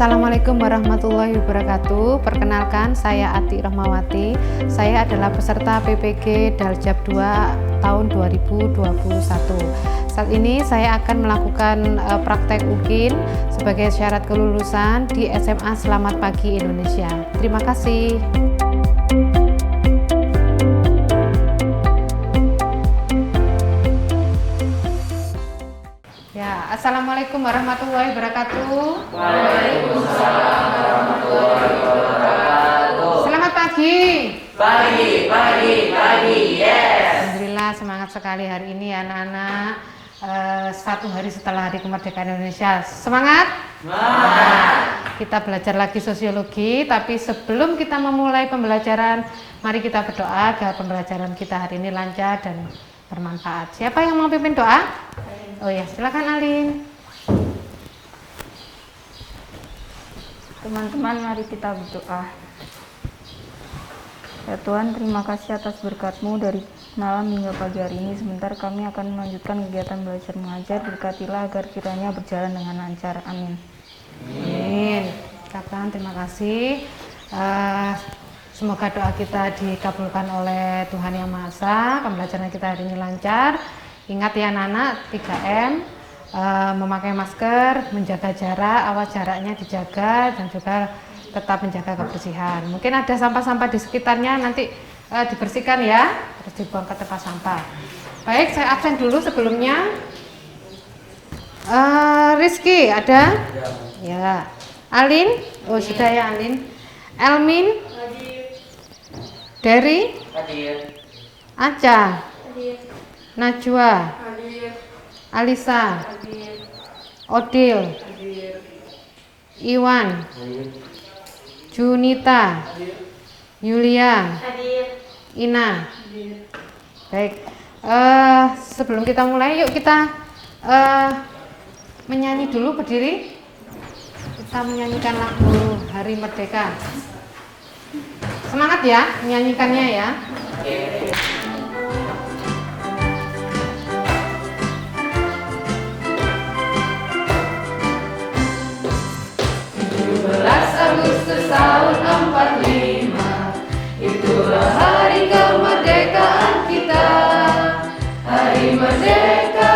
Assalamualaikum warahmatullahi wabarakatuh. Perkenalkan, saya Ati Rahmawati. Saya adalah peserta PPG Daljab 2 tahun 2021. Saat ini saya akan melakukan praktek UKIN sebagai syarat kelulusan di SMA Selamat Pagi Indonesia. Terima kasih. Assalamualaikum warahmatullahi wabarakatuh. Waalaikumsalam warahmatullahi wabarakatuh. Selamat pagi. Pagi, yes. Alhamdulillah, semangat sekali hari ini anak-anak. Satu hari setelah Hari Kemerdekaan Indonesia. Semangat? Semangat. Kita belajar lagi sosiologi, tapi sebelum kita memulai pembelajaran, mari kita berdoa agar pembelajaran kita hari ini lancar dan bermanfaat. Siapa yang mau pimpin doa? Oh ya, silakan Alin. Teman-teman, mari kita berdoa. Ya Tuhan, terima kasih atas berkat-Mu dari malam hingga pagi hari ini. Sebentar kami akan melanjutkan kegiatan belajar mengajar. Berkatilah agar kiranya berjalan dengan lancar. Amin. Amin. Katakan terima kasih. Semoga doa kita dikabulkan oleh Tuhan Yang Maha Esa. Pembelajaran kita hari ini lancar. Ingat ya anak-anak, 3M, memakai masker, menjaga jarak, awas jaraknya dijaga, dan juga tetap menjaga kebersihan. Mungkin ada sampah-sampah di sekitarnya, nanti dibersihkan ya, terus dibuang ke tempat sampah. Baik, saya absen dulu sebelumnya. Rizky ada? Ya. Alin? Oh sudah ya Alin. Elmin? Dery? Aca? Najwa? Alisa? Odil? Iwan? Junita? Yulia? Ina? Baik, sebelum kita mulai, yuk kita menyanyi dulu, berdiri. Kita menyanyikan lagu Hari Merdeka. Semangat ya, menyanyikannya ya. Agustus tahun 45, itulah hari kemerdekaan kita. Hari merdeka,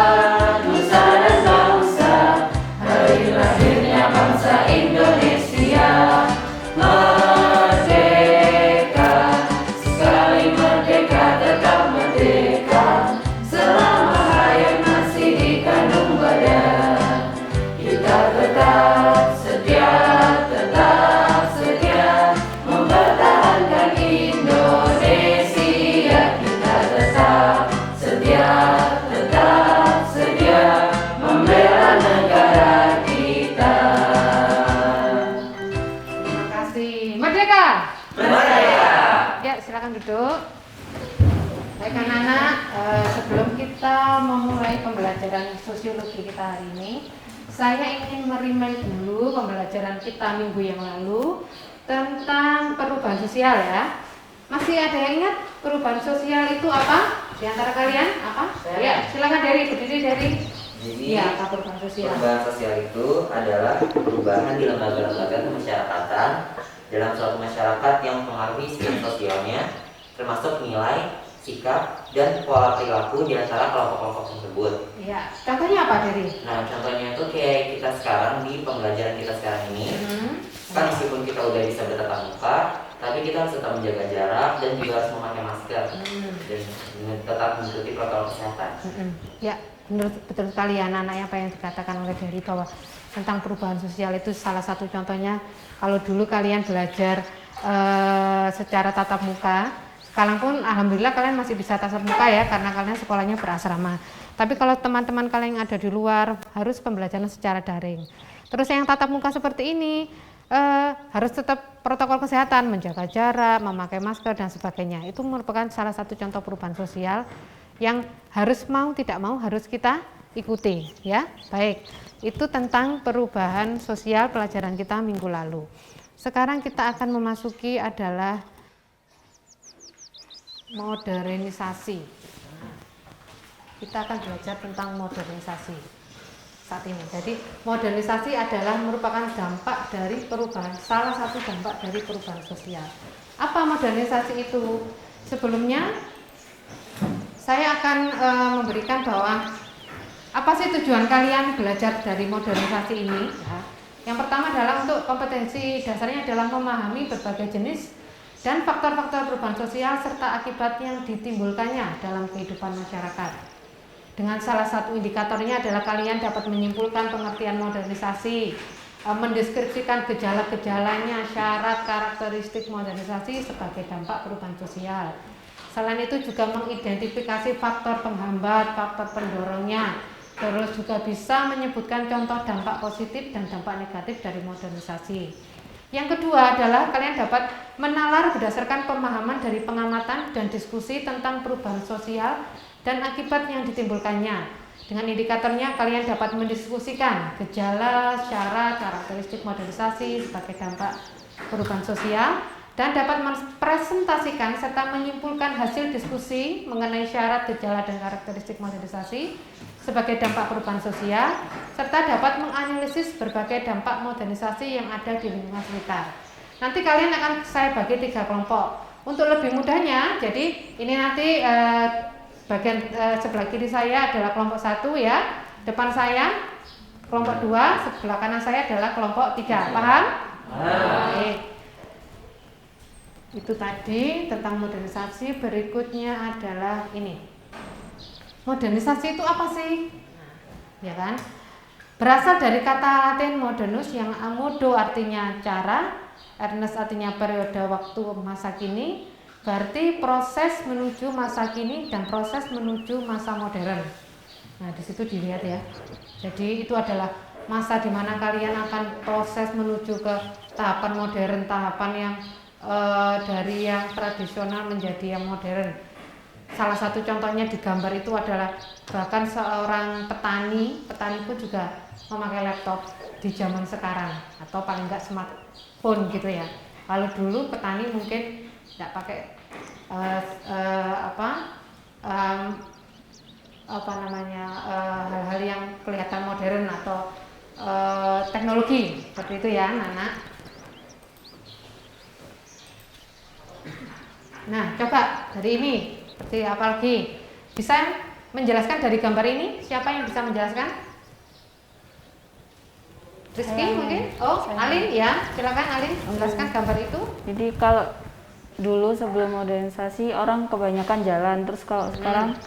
nusa dan bangsa, hari lahirnya bangsa Indonesia. Merdeka, sekali merdeka tetap merdeka, selama hayat masih dikandung badan. Kita tetap setia, mempertahankan Indonesia. Kita tetap setia, membela negara kita. Terima kasih. Merdeka! Merdeka. Ya, silakan duduk. Baik anak-anak, sebelum kita memulai pembelajaran sosiologi kita hari ini, saya ingin merimain dulu pembelajaran kita minggu yang lalu tentang perubahan sosial ya. Masih ada yang ingat perubahan sosial itu apa? Di antara kalian apa? Ya, silakan Dery, berdiri Dery. Jadi, Ya, apa perubahan sosial? Perubahan sosial itu adalah perubahan di lembaga-lembaga kemasyarakatan dalam suatu masyarakat yang mempengaruhi sistem sosialnya, termasuk nilai, sikap, dan pola perilaku di antara kelompok-kelompok tersebut. Ya, contohnya apa Dery? Nah, contohnya itu kayak kita sekarang di pembelajaran kita sekarang ini, kan meskipun kita udah bisa bertatap muka, tapi kita harus tetap menjaga jarak dan juga harus memakai masker dan tetap mengikuti protokol kesehatan. Ya, betul sekali ya anak-anak apa yang dikatakan oleh Dery bahwa tentang perubahan sosial itu salah satu contohnya. Kalau dulu kalian belajar secara tatap muka, sekarang pun alhamdulillah kalian masih bisa tatap muka ya karena kalian sekolahnya berasrama. Tapi kalau teman-teman kalian yang ada di luar harus pembelajaran secara daring. Terus yang tatap muka seperti ini harus tetap protokol kesehatan, menjaga jarak, memakai masker dan sebagainya. Itu merupakan salah satu contoh perubahan sosial yang harus mau tidak mau harus kita ikuti ya. Baik, itu tentang perubahan sosial pelajaran kita minggu lalu. Sekarang kita akan memasuki adalah modernisasi. Kita akan belajar tentang modernisasi. saat ini. Jadi modernisasi adalah merupakan dampak dari perubahan, salah satu dampak dari perubahan sosial. Apa modernisasi itu? Sebelumnya saya akan memberikan bahwa apa sih tujuan kalian belajar dari modernisasi ini? Ya. Yang pertama adalah untuk kompetensi dasarnya adalah memahami berbagai jenis dan faktor-faktor perubahan sosial serta akibat yang ditimbulkannya dalam kehidupan masyarakat. Dengan salah satu indikatornya adalah kalian dapat menyimpulkan pengertian modernisasi, mendeskripsikan gejala-gejalanya, syarat, karakteristik modernisasi sebagai dampak perubahan sosial. Selain itu juga mengidentifikasi faktor penghambat, faktor pendorongnya, terus juga bisa menyebutkan contoh dampak positif dan dampak negatif dari modernisasi. Yang kedua adalah kalian dapat menalar berdasarkan pemahaman dari pengamatan dan diskusi tentang perubahan sosial dan akibat yang ditimbulkannya. Dengan indikatornya kalian dapat mendiskusikan gejala, syarat, karakteristik modernisasi sebagai dampak perubahan sosial dan dapat mempresentasikan serta menyimpulkan hasil diskusi mengenai syarat, gejala, dan karakteristik modernisasi sebagai dampak perubahan sosial serta dapat menganalisis berbagai dampak modernisasi yang ada di lingkungan sekitar. Nanti kalian akan saya bagi 3 kelompok. Untuk lebih mudahnya, jadi ini nanti bagian sebelah kiri saya adalah kelompok 1 ya, depan saya kelompok 2, sebelah kanan saya adalah kelompok 3. Paham? Oke. Itu tadi tentang modernisasi. Berikutnya adalah ini. Modernisasi itu apa sih? Ya kan? Berasal dari kata Latin modernus yang modo artinya cara, ernest artinya periode waktu masa kini. Berarti proses menuju masa kini dan proses menuju masa modern. Nah, di situ dilihat ya. Jadi itu adalah masa di mana kalian akan proses menuju ke tahapan modern, tahapan yang dari yang tradisional menjadi yang modern. Salah satu contohnya di gambar itu adalah bahkan seorang petani pun juga memakai laptop di zaman sekarang atau paling enggak smartphone gitu ya. Kalau dulu petani mungkin tidak pakai hal-hal yang kelihatan modern atau teknologi seperti itu ya, Nana. Nah, coba dari ini seperti apa lagi? Bisa menjelaskan dari gambar ini? Siapa yang bisa menjelaskan? Rizky mungkin? Oh, Alin ya, silakan Alin menjelaskan gambar itu. Jadi kalau dulu sebelum modernisasi orang kebanyakan jalan, terus kalau sekarang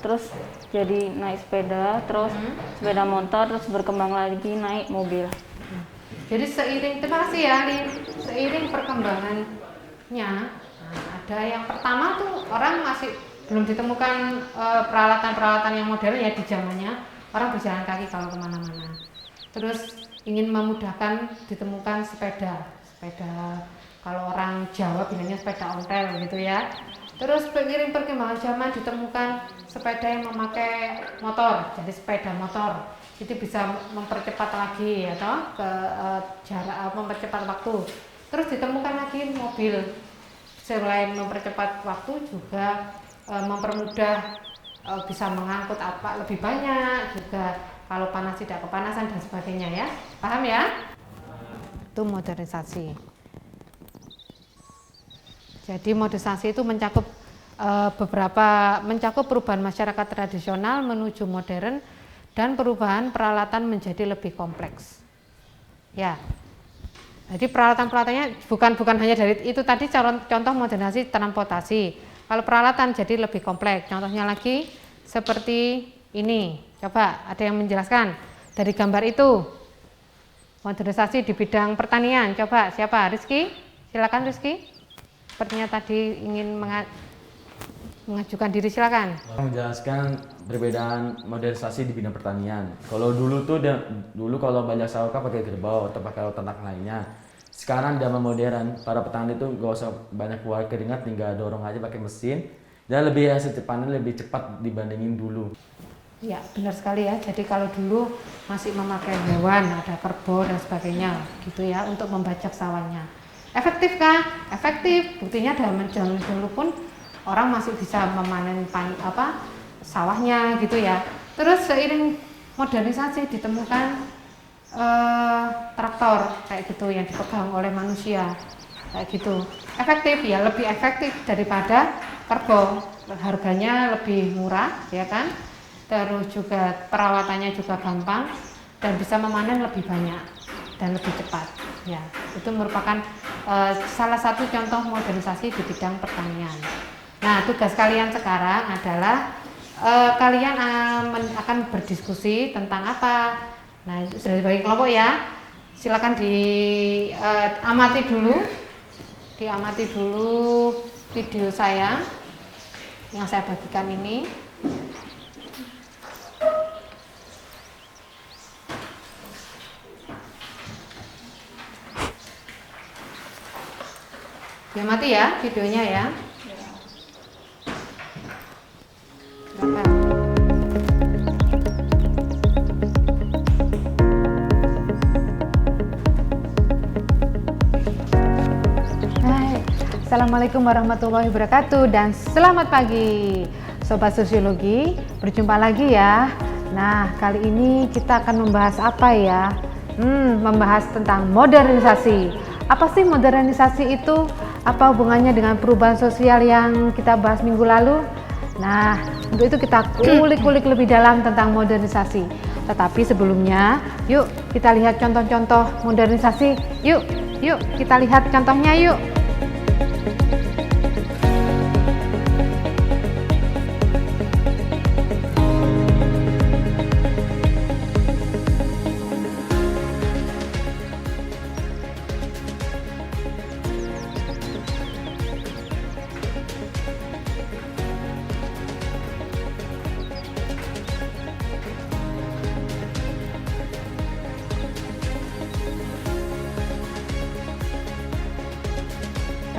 terus jadi naik sepeda, terus sepeda motor, terus berkembang lagi naik mobil. Jadi terima kasih ya Alin, seiring perkembangannya, ada yang pertama tuh orang masih belum ditemukan peralatan-peralatan yang modern ya di zamannya, orang berjalan kaki kalau kemana-mana. Terus ingin memudahkan ditemukan sepeda kalau orang Jawa bilangnya sepeda ontel gitu ya. Terus seiring perkembangan zaman ditemukan sepeda yang memakai motor, jadi sepeda motor. Jadi bisa mempercepat lagi ya toh ke jarak, mempercepat waktu. Terus ditemukan lagi mobil. Selain mempercepat waktu juga mempermudah, bisa mengangkut apa lebih banyak juga. Kalau panas tidak kepanasan dan sebagainya ya. Paham ya? Itu modernisasi. Jadi modernisasi itu mencakup mencakup perubahan masyarakat tradisional menuju modern dan perubahan peralatan menjadi lebih kompleks. Ya. Jadi peralatan-peralatannya bukan hanya dari itu tadi contoh modernisasi transportasi. Kalau peralatan jadi lebih kompleks. Contohnya lagi seperti ini. Coba ada yang menjelaskan dari gambar itu. Modernisasi di bidang pertanian. Coba siapa? Rizky? Silakan Rizky. Sepertinya tadi ingin mengajukan diri, silakan. Menjelaskan perbedaan modernisasi di bidang pertanian. Kalau dulu kalau banyak sawah pakai kerbau atau pakai ternak lainnya. Sekarang zaman modern, para petani itu gak usah banyak keluar keringat, tinggal dorong aja pakai mesin dan lebih hasil panen lebih cepat dibandingin dulu. Ya, benar sekali ya. Jadi kalau dulu masih memakai hewan, ada kerbau dan sebagainya gitu ya untuk membajak sawahnya. Efektif kah? Efektif. Buktinya dalam zaman dulu pun orang masih bisa memanen sawahnya gitu ya. Terus seiring modernisasi ditemukan traktor kayak gitu yang dipegang oleh manusia kayak gitu. Efektif ya, lebih efektif daripada kerbau, harganya lebih murah ya kan, terus juga perawatannya juga gampang dan bisa memanen lebih banyak dan lebih cepat ya. Itu merupakan salah satu contoh modernisasi di bidang pertanian. Nah, tugas kalian sekarang adalah kalian akan berdiskusi tentang apa. Nah, sudah dibagi kelompok ya. Silakan diamati dulu video saya yang saya bagikan ini. Diamati ya videonya ya. Silakan. Assalamualaikum warahmatullahi wabarakatuh dan selamat pagi Sobat Sosiologi, berjumpa lagi ya. Nah, kali ini kita akan membahas apa ya? Membahas tentang modernisasi. Apa sih modernisasi itu? Apa hubungannya dengan perubahan sosial yang kita bahas minggu lalu? Nah, untuk itu kita kulik-kulik lebih dalam tentang modernisasi. Tetapi sebelumnya, yuk kita lihat contoh-contoh modernisasi. Yuk kita lihat contohnya yuk.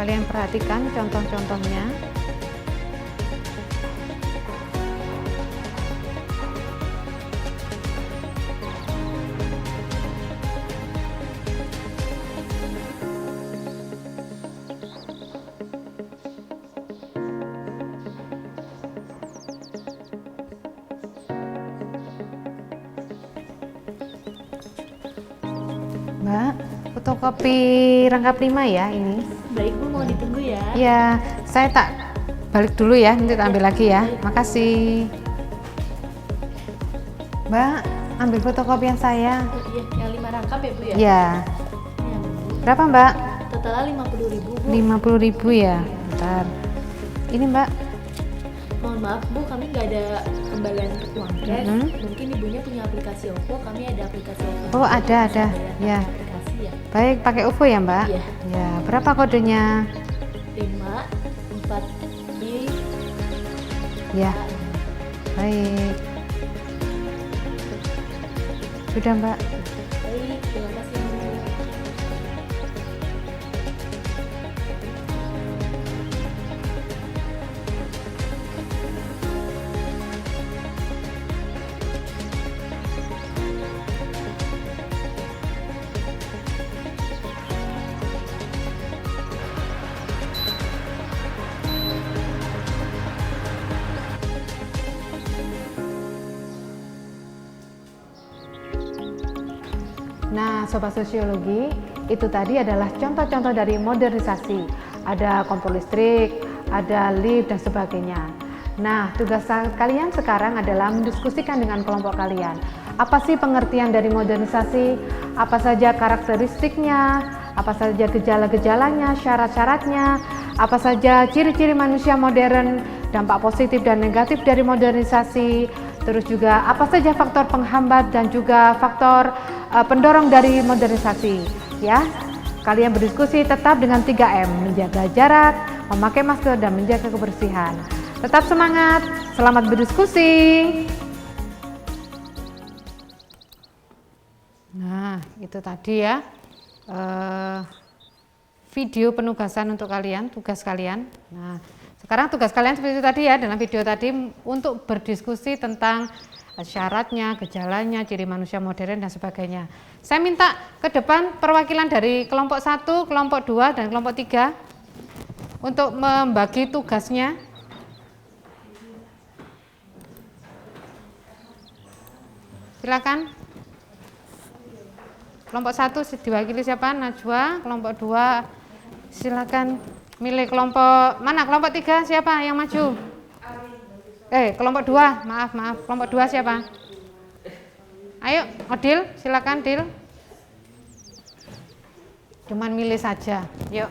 Kalian perhatikan contoh-contohnya. Mbak, fotokopi rangkap 5 ya ini. Baik Bu, mau ditunggu ya? Ya, saya tak balik dulu ya, nanti tak ambil lagi ya. Makasih. Mbak, ambil fotokopian saya. Oh, iya, yang 5 rangkap ya Bu ya? Ya. Ya, Bu. Berapa Mbak? Totalnya 50.000 Bu. 50.000 ya. Bentar. Ini Mbak. Mohon maaf Bu, kami nggak ada kembalian uang cash. Mhm. Mungkin ibunya punya aplikasi OVO, kami ada aplikasi OVO. Oh, ada. Bisa bayar Ya. pakai aplikasi ya. Baik, pakai OVO ya Mbak? Iya. Ya, berapa kodenya? 5, 4, B. Ya. Baik. Sudah Mbak. Baik, terima kasih Bu. Nah, Sobat Sosiologi, itu tadi adalah contoh-contoh dari modernisasi. Ada kompor listrik, ada lift, dan sebagainya. Nah, tugas kalian sekarang adalah mendiskusikan dengan kelompok kalian. Apa sih pengertian dari modernisasi? Apa saja karakteristiknya? Apa saja gejala-gejalanya, syarat-syaratnya? Apa saja ciri-ciri manusia modern, dampak positif dan negatif dari modernisasi? Terus juga apa saja faktor penghambat dan juga faktor pendorong dari modernisasi ya. Kalian berdiskusi tetap dengan 3M, menjaga jarak, memakai masker dan menjaga kebersihan. Tetap semangat, selamat berdiskusi. Nah, itu tadi ya video penugasan untuk kalian, tugas kalian. Nah, sekarang tugas kalian seperti itu tadi ya, dalam video tadi untuk berdiskusi tentang syaratnya, gejalanya, ciri manusia modern dan sebagainya. Saya minta ke depan perwakilan dari kelompok 1, kelompok 2 dan kelompok 3 untuk membagi tugasnya. Silakan. Kelompok 1 diwakili siapa? Najwa. Kelompok 2 silakan milih kelompok mana? Kelompok 3 siapa yang maju? Kelompok 2, maaf. Kelompok 2 siapa? Ayo, Odil, silakan Dil. Cuman milih saja. Yuk.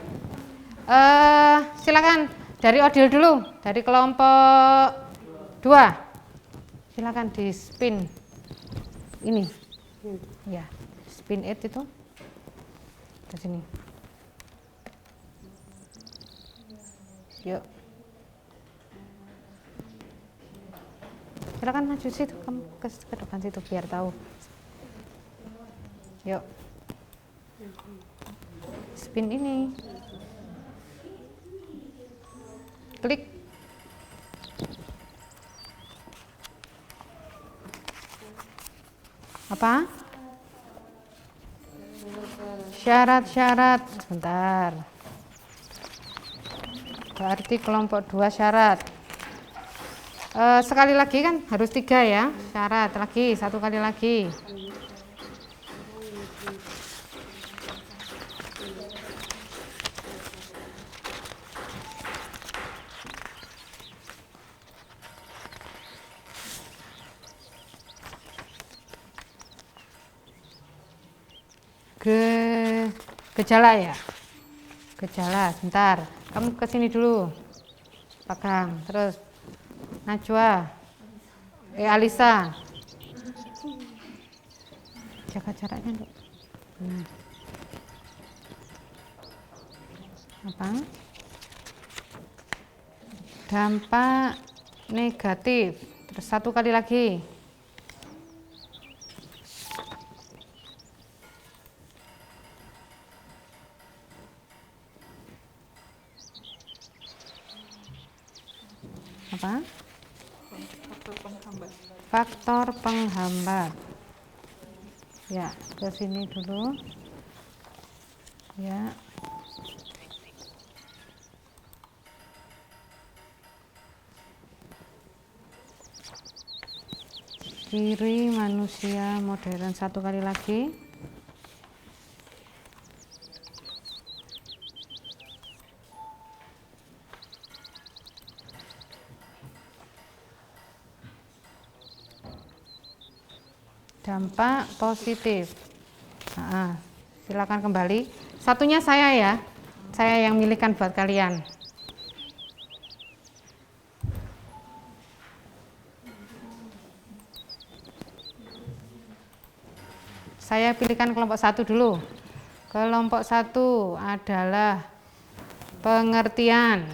Silakan dari Odil dulu, dari kelompok 2. Silakan di spin. Ini. Ya, spin it itu. Ke sini. Yuk. Silakan maju situ, kamu ke depan situ biar tahu. Yuk. Spin ini. Klik. Apa? Syarat-syarat. Sebentar. Berarti kelompok 2 syarat. Sekali lagi kan harus 3 ya. Syarat lagi, 1 kali lagi. Gejala ya? Gejala, sebentar. Kamu ke sini dulu. Pegang, terus Najwa. Alisa. Jaga jaraknya, Dok. Apa? Dampak negatif. Terus 1 kali lagi. Apa? Faktor penghambat. Ya, ke sini dulu. Ya. Ciri manusia modern, 1 kali lagi. Dampak positif. Silakan kembali. Satunya saya ya. Saya yang milihkan buat kalian. Saya pilihkan kelompok 1 dulu. Kelompok 1 adalah pengertian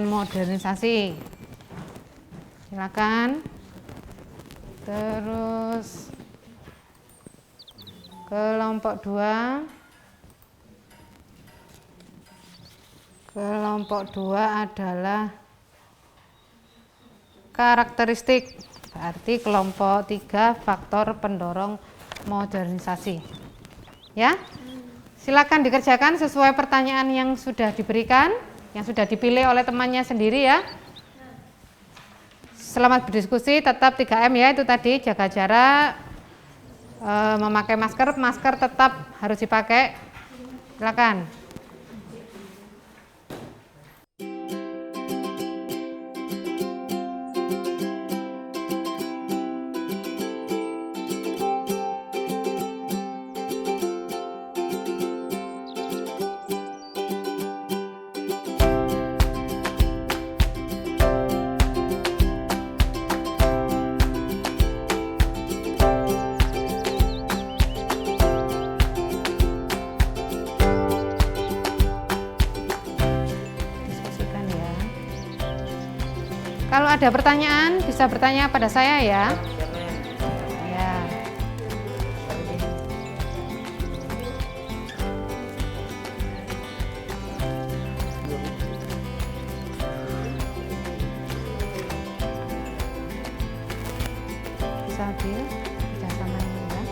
modernisasi. Silakan. Terus kelompok 2 adalah karakteristik, berarti kelompok 3 faktor pendorong modernisasi. Ya, silakan dikerjakan sesuai pertanyaan yang sudah diberikan, yang sudah dipilih oleh temannya sendiri ya. Selamat berdiskusi, tetap 3M ya, itu tadi jaga jarak, memakai masker tetap harus dipakai. Silakan. Kalau ada pertanyaan bisa bertanya pada saya ya. Ya. Bisa kerjasama ini ya.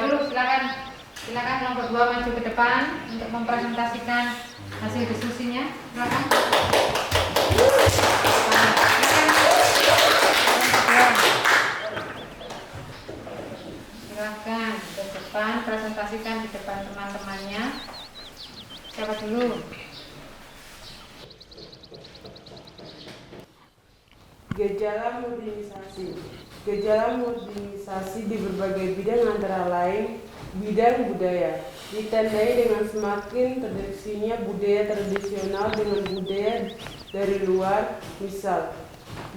dulu, silakan. Silakan kelompok 2 maju ke depan untuk mempresentasikan hasil diskusinya. Silakan. Nah, silakan ke depan, presentasikan di depan teman-temannya. Siapa dulu? Gejala modernisasi. Gejala modernisasi di berbagai bidang antara lain bidang budaya, ditandai dengan semakin terdeteksinya budaya tradisional dengan budaya dari luar. Misal,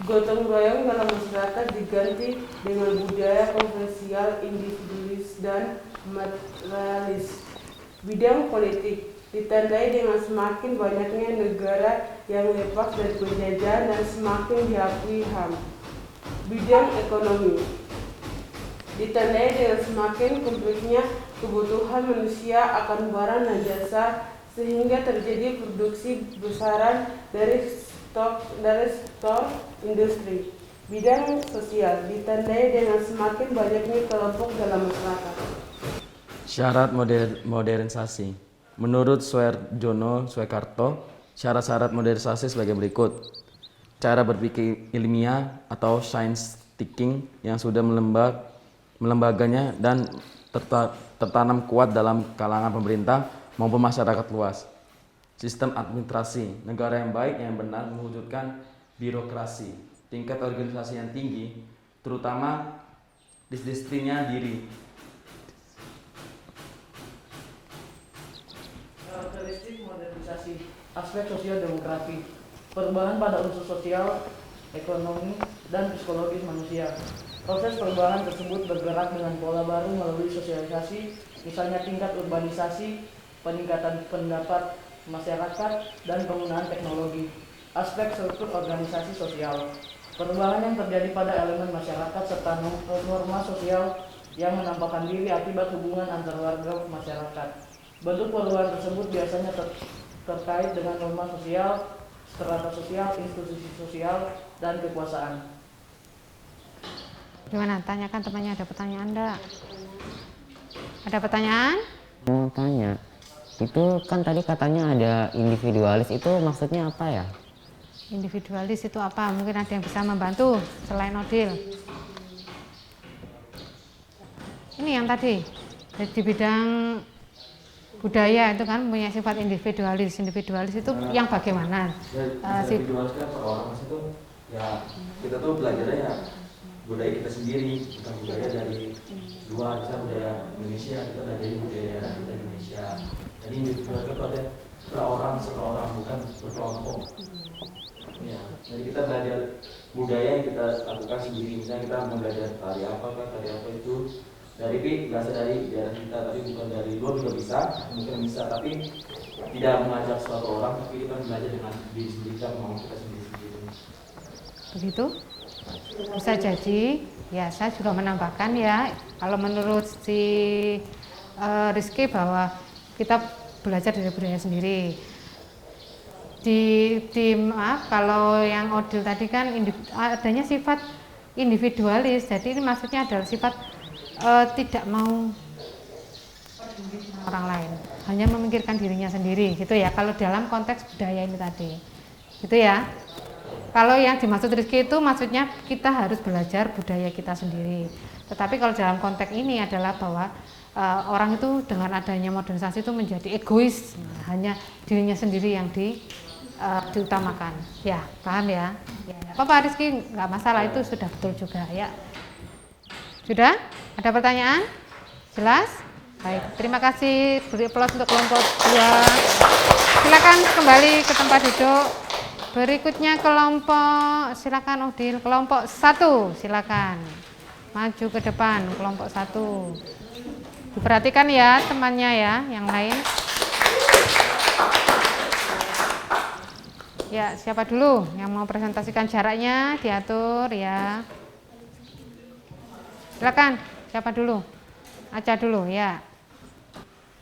gotong royong dalam masyarakat diganti dengan budaya kontroversial, individualis, dan materialis. Bidang politik ditandai dengan semakin banyaknya negara yang lepas dari penjajahan dan semakin diakui HAM. Bidang ekonomi ditandai dengan semakin kompleksnya kebutuhan manusia akan barang dan jasa sehingga terjadi produksi besaran dari sektor industri. Bidang sosial ditandai dengan semakin banyaknya kelompok dalam masyarakat. Syarat modernisasi. Menurut Suerjono Swekarto, syarat-syarat modernisasi sebagai berikut. Cara berpikir ilmiah atau science thinking yang sudah melembaganya dan tertanam kuat dalam kalangan pemerintah maupun masyarakat luas. Sistem administrasi, negara yang baik yang benar mewujudkan birokrasi, tingkat organisasi yang tinggi, terutama disiplinnya diri. Karakteristik modernisasi, aspek sosial demografi, perubahan pada unsur sosial, ekonomi, dan psikologis manusia. Proses perubahan tersebut bergerak dengan pola baru melalui sosialisasi, misalnya tingkat urbanisasi, peningkatan pendapat masyarakat, dan penggunaan teknologi. Aspek struktur organisasi sosial, perubahan yang terjadi pada elemen masyarakat serta norma sosial yang menampakkan diri akibat hubungan antar warga masyarakat. Bentuk perubahan tersebut biasanya terkait dengan norma sosial, strata sosial, institusi sosial, dan kekuasaan. Gimana? Tanyakan temannya, ada pertanyaan enggak? Ada pertanyaan? Mau tanya, itu kan tadi katanya ada individualis, itu maksudnya apa ya? Individualis itu apa? Mungkin ada yang bisa membantu selain Odil. Ini yang tadi di bidang budaya itu kan punya sifat individualis. Individualis itu yang bagaimana? Individualis kan per orang itu ya kita tuh belajarnya ya budaya kita sendiri, bukan budaya dari luar. Kita budaya Indonesia, kita belajar budaya kita Indonesia. Jadi individualis itu ada per orang, bukan berkelompok. Ya, jadi kita belajar budaya yang kita lakukan sendiri. Misalnya kita mau belajar tari apa itu dari berasal dari daerah kita, tapi bukan dari luar juga bisa, mungkin bisa, tapi tidak mengajak suatu orang, tapi kita belajar dengan diri sendiri, kita mau kita sendiri. Begitu? Bisa jadi, ya saya juga menambahkan ya, kalau menurut si Rizky bahwa kita belajar dari budaya sendiri. Maaf, kalau yang Odil tadi kan adanya sifat individualis, jadi ini maksudnya adalah sifat tidak mau orang lain, hanya memikirkan dirinya sendiri, gitu ya. Kalau dalam konteks budaya ini tadi, gitu ya. Kalau yang dimaksud Rizky itu maksudnya kita harus belajar budaya kita sendiri. Tetapi kalau dalam konteks ini adalah bahwa orang itu dengan adanya modernisasi itu menjadi egois, hanya dirinya sendiri yang diutamakan. Ya, paham ya? Ya, apa Rizky, nggak masalah, itu sudah betul juga ya. Sudah? Ada pertanyaan? Jelas? Baik, terima kasih. Beri aplaus untuk kelompok 2. Silakan kembali ke tempat duduk. Berikutnya kelompok, silakan Odil, kelompok 1, silakan. Maju ke depan, kelompok 1. Diperhatikan ya temannya ya, yang lain. Ya, siapa dulu yang mau presentasikan, jaraknya diatur ya. Silakan, siapa dulu? Aca dulu ya.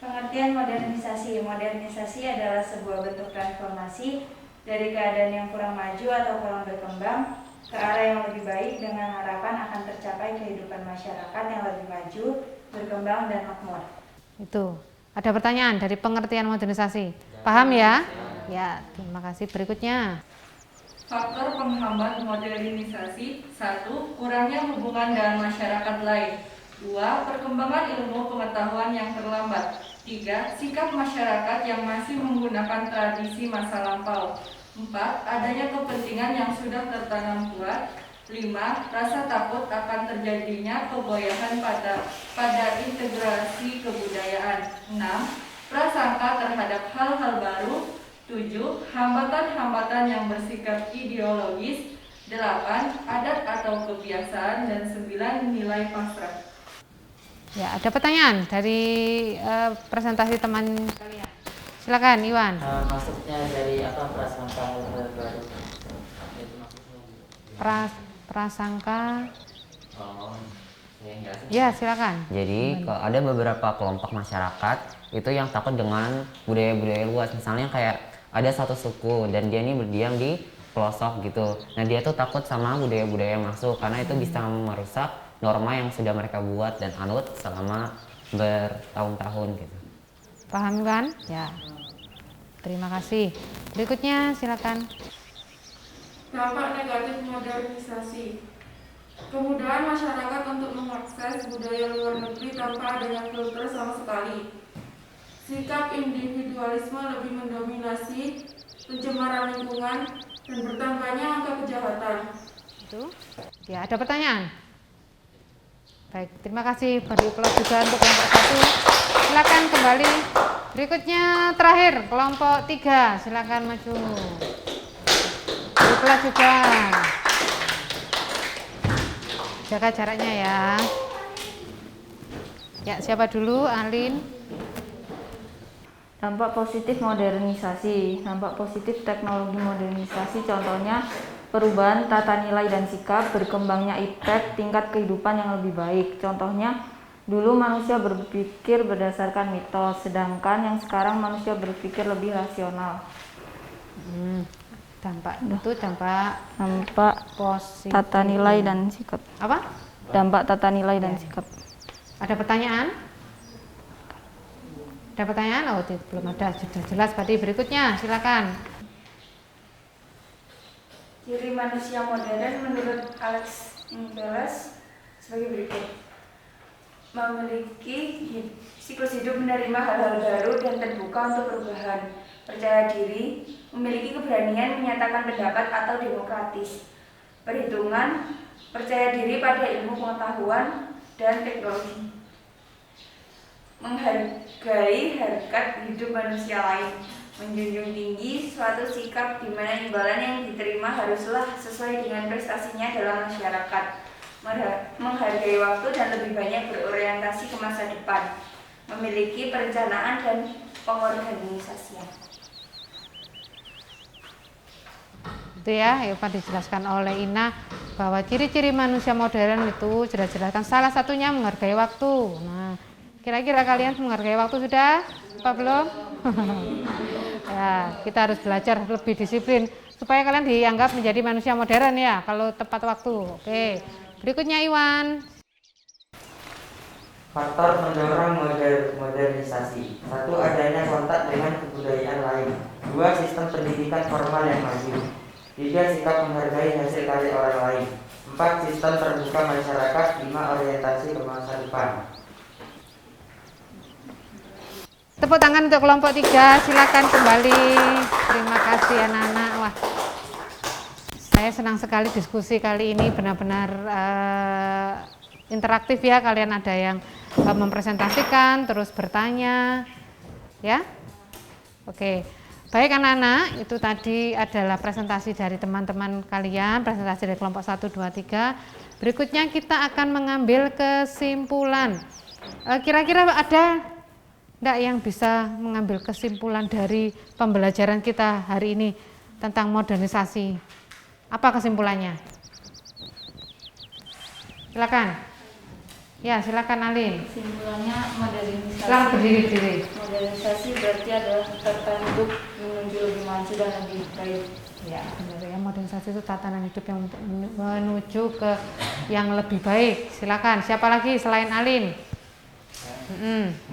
Pengertian modernisasi. Modernisasi adalah sebuah bentuk transformasi dari keadaan yang kurang maju atau kurang berkembang ke arah yang lebih baik dengan harapan akan tercapai kehidupan masyarakat yang lebih maju berkembang dan makmur. Itu. Ada pertanyaan dari pengertian modernisasi? Paham ya? Ya, terima kasih. Berikutnya. Faktor penghambat modernisasi: 1. Kurangnya hubungan dengan masyarakat lain. 2. Perkembangan ilmu pengetahuan yang terlambat. 3. Sikap masyarakat yang masih menggunakan tradisi masa lampau. 4. Adanya kepentingan yang sudah tertanam kuat. 5. Rasa takut akan terjadinya kegoyahan pada integrasi kebudayaan. 6. Prasangka terhadap hal-hal baru. 7. Hambatan-hambatan yang bersifat ideologis. 8. Adat atau kebiasaan. Dan 9. Nilai pasrah. Ya, ada pertanyaan dari presentasi teman kalian. Silakan, Iwan. Maksudnya dari apa prasangka hal baru? Itu maksudnya. Prasangka. Oh, Ya, silakan. Jadi kalau ada beberapa kelompok masyarakat itu yang takut dengan budaya-budaya luas. Misalnya kayak ada satu suku dan dia ini berdiam di pelosok gitu. Nah dia tuh takut sama budaya-budaya yang masuk karena itu bisa merusak norma yang sudah mereka buat dan anut selama bertahun-tahun gitu. Paham kan? Ya. Terima kasih. Berikutnya silakan. Dampak negatif modernisasi: kemudahan masyarakat untuk mengakses budaya luar negeri tanpa adanya filter sama sekali. Sikap individualisme lebih mendominasi, pencemaran lingkungan, dan bertambahnya angka kejahatan. Itu. Ya, ada pertanyaan? Baik, terima kasih beri aplaus juga untuk kelompok 1. Silakan kembali. Berikutnya terakhir kelompok 3. Silakan maju. Beri aplaus juga. Jaga jaraknya ya. Ya, siapa dulu? Alin. Dampak positif modernisasi. Dampak positif teknologi modernisasi contohnya perubahan tata nilai dan sikap, berkembangnya iptek, tingkat kehidupan yang lebih baik. Contohnya, dulu manusia berpikir berdasarkan mitos, sedangkan yang sekarang manusia berpikir lebih rasional. Dampak itu dampak positif. Tata nilai dan sikap. Apa? Dampak tata nilai dan sikap. Ada pertanyaan? Ada pertanyaan? Oh, belum ada. Sudah jelas. Berarti berikutnya, silakan. Ciri manusia modern menurut Alex Ingeles sebagai berikut: memiliki siklus hidup, menerima hal-hal baru dan terbuka untuk perubahan, percaya diri, memiliki keberanian menyatakan pendapat atau demokratis, perhitungan, percaya diri pada ilmu pengetahuan dan teknologi, menghargai harkat hidup manusia lain, menjunjung tinggi suatu sikap di mana imbalan yang diterima haruslah sesuai dengan prestasinya dalam masyarakat, menghargai waktu dan lebih banyak berorientasi ke masa depan, memiliki perencanaan dan pengorganisasian. Itu ya, Pak dijelaskan oleh Ina bahwa ciri-ciri manusia modern itu sudah jelaskan, salah satunya menghargai waktu. Nah, kira-kira kalian menghargai waktu sudah? Apa belum? Ya, kita harus belajar lebih disiplin supaya kalian dianggap menjadi manusia modern ya, kalau tepat waktu. Oke, berikutnya Iwan. Faktor pendorong modernisasi: 1. Adanya kontak dengan kebudayaan lain. 2. Sistem pendidikan formal yang maju. 3. Sikap menghargai hasil karya orang lain. 4. Sistem terbuka masyarakat. 5. Orientasi ke masa depan. Tepuk tangan untuk kelompok 3, silakan kembali. Terima kasih anak-anak. Wah, saya senang sekali diskusi kali ini, benar-benar interaktif ya. Kalian ada yang mempresentasikan, terus bertanya, ya. Oke, baik anak-anak, itu tadi adalah presentasi dari teman-teman kalian, presentasi dari kelompok 1, 2, 3. Berikutnya kita akan mengambil kesimpulan. Kira-kira ada enggak yang bisa mengambil kesimpulan dari pembelajaran kita hari ini tentang modernisasi? Apa kesimpulannya? Silakan. Ya, silakan Alin. Kesimpulannya modernisasi. Silakan berdiri. Modernisasi berarti adalah tata hidup menuju lebih maju dan lebih baik. Ya, benar ya, modernisasi itu tatanan hidup yang menuju ke yang lebih baik. Silakan. Siapa lagi selain Alin?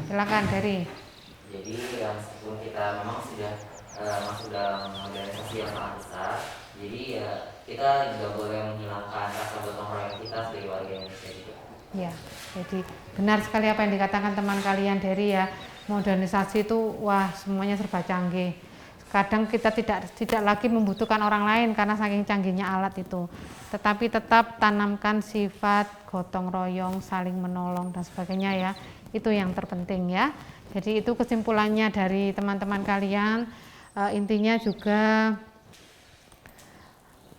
Silakan dari. Jadi meskipun kita memang sudah masuk dalam organisasi yang sangat besar, jadi ya kita juga boleh menghilangkan rasa gotong royong kita sebagai warga Indonesia juga. Ya, jadi benar sekali apa yang dikatakan teman kalian dari ya, modernisasi itu wah semuanya serba canggih. Kadang kita tidak lagi membutuhkan orang lain karena saking canggihnya alat itu. Tetapi tetap tanamkan sifat gotong royong, saling menolong dan sebagainya ya. Itu yang terpenting ya. Jadi itu kesimpulannya dari teman-teman kalian. Intinya juga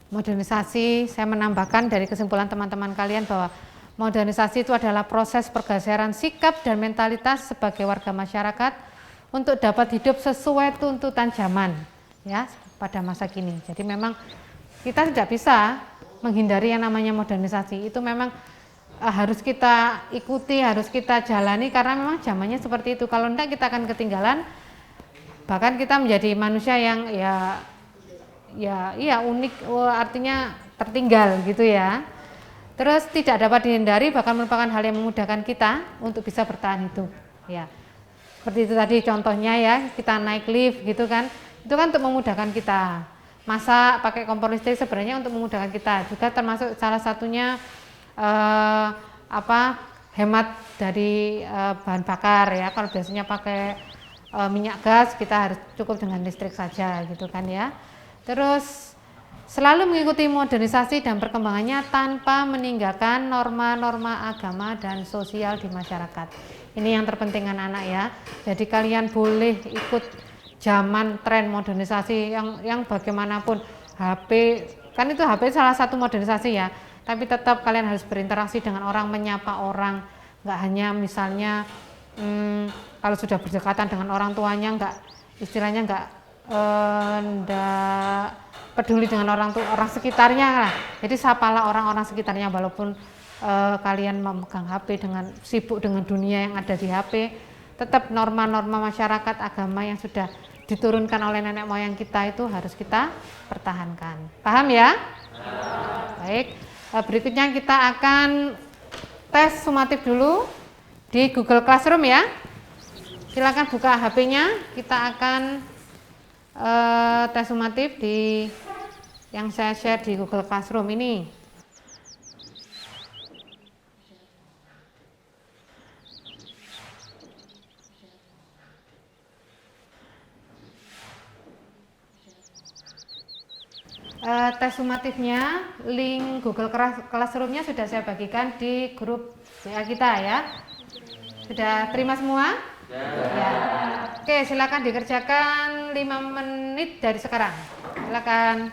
modernisasi, saya menambahkan dari kesimpulan teman-teman kalian bahwa modernisasi itu adalah proses pergeseran sikap dan mentalitas sebagai warga masyarakat untuk dapat hidup sesuai tuntutan zaman ya pada masa kini. Jadi memang kita tidak bisa menghindari yang namanya modernisasi. Itu memang harus kita ikuti, harus kita jalani karena memang zamannya seperti itu. Kalau enggak kita akan ketinggalan, bahkan kita menjadi manusia yang ya unik, artinya tertinggal gitu ya. Terus tidak dapat dihindari, bahkan merupakan hal yang memudahkan kita untuk bisa bertahan hidup ya. Seperti itu tadi contohnya ya, kita naik lift gitu kan, itu kan untuk memudahkan kita. Masak pakai kompor listrik sebenarnya untuk memudahkan kita, juga termasuk salah satunya hemat dari bahan bakar ya. Kalau biasanya pakai minyak gas, kita harus cukup dengan listrik saja gitu kan ya. Terus selalu mengikuti modernisasi dan perkembangannya tanpa meninggalkan norma-norma agama dan sosial di masyarakat. Ini yang terpenting anak-anak ya. Jadi kalian boleh ikut zaman tren modernisasi yang bagaimanapun. HP, kan itu HP salah satu modernisasi ya. Tapi tetap kalian harus berinteraksi dengan orang, menyapa orang. Nggak hanya misalnya kalau sudah berdekatan dengan orang tuanya, istilahnya nggak peduli dengan orang sekitarnya lah. Jadi sapalah orang-orang sekitarnya walaupun kalian memegang HP dengan sibuk dengan dunia yang ada di HP, tetap norma-norma masyarakat agama yang sudah diturunkan oleh nenek moyang kita itu harus kita pertahankan. Paham ya? Baik, berikutnya kita akan tes sumatif dulu di Google Classroom ya. Silakan buka HP-nya, kita akan tes sumatif di yang saya share di Google Classroom ini. Tes sumatifnya, link Google Classroom-nya sudah saya bagikan di grup WA kita ya. Sudah terima semua? Ya. Oke, silakan dikerjakan 5 menit dari sekarang. Silakan.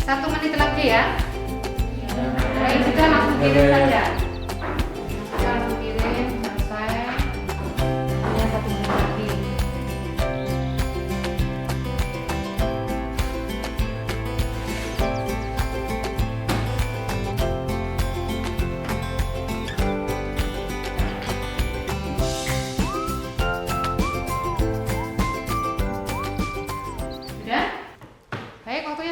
Satu menit lagi ya. Baik, sudah langsung kirim saja. Langsung kirim, selesai. Hanya 1 menit lagi.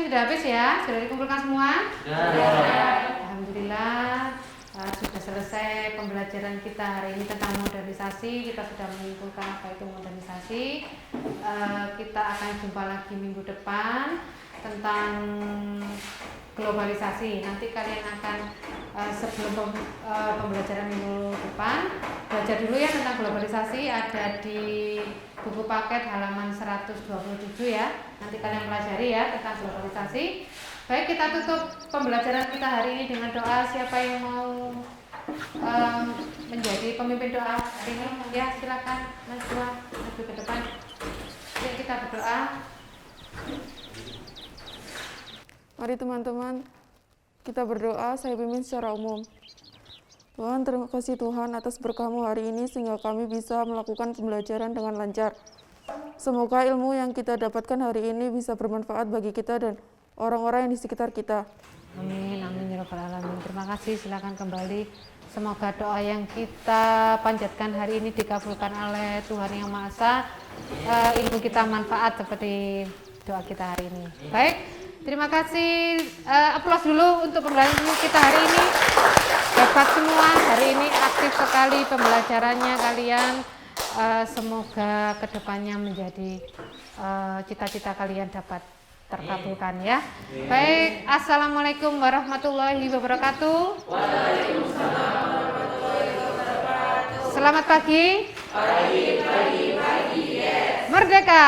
Sudah habis ya? Sudah dikumpulkan semua? Alhamdulillah sudah selesai pembelajaran kita hari ini tentang modernisasi. Kita sudah menyimpulkan apa itu modernisasi. Kita akan jumpa lagi minggu depan tentang globalisasi. Nanti kalian akan sebelum pembelajaran minggu depan belajar dulu ya tentang globalisasi, ada di buku paket halaman 127 ya. Nanti kalian pelajari ya tentang globalisasi. Baik, kita tutup pembelajaran kita hari ini dengan doa. Siapa yang mau menjadi pemimpin doa hari ini? Ya, silakan Mas Dua maju ke depan. Yuk kita berdoa. Mari teman-teman, kita berdoa, saya pimpin secara umum. Tuhan, terima kasih Tuhan atas berkah-Mu hari ini sehingga kami bisa melakukan pembelajaran dengan lancar. Semoga ilmu yang kita dapatkan hari ini bisa bermanfaat bagi kita dan orang-orang yang di sekitar kita. Amin, amin ya rabbal alamin. Terima kasih, silakan kembali. Semoga doa yang kita panjatkan hari ini dikabulkan oleh Tuhan Yang Maha Esa. Ilmu kita manfaat seperti doa kita hari ini. Baik, terima kasih. Aplaus dulu untuk pembelajaran kita hari ini. Hebat semua, hari ini aktif sekali pembelajarannya kalian. Semoga kedepannya menjadi cita-cita kalian dapat terkabulkan ya. Baik, assalamualaikum warahmatullahi wabarakatuh. Waalaikumsalam warahmatullahi wabarakatuh. Selamat pagi. Pagi, yes. Merdeka.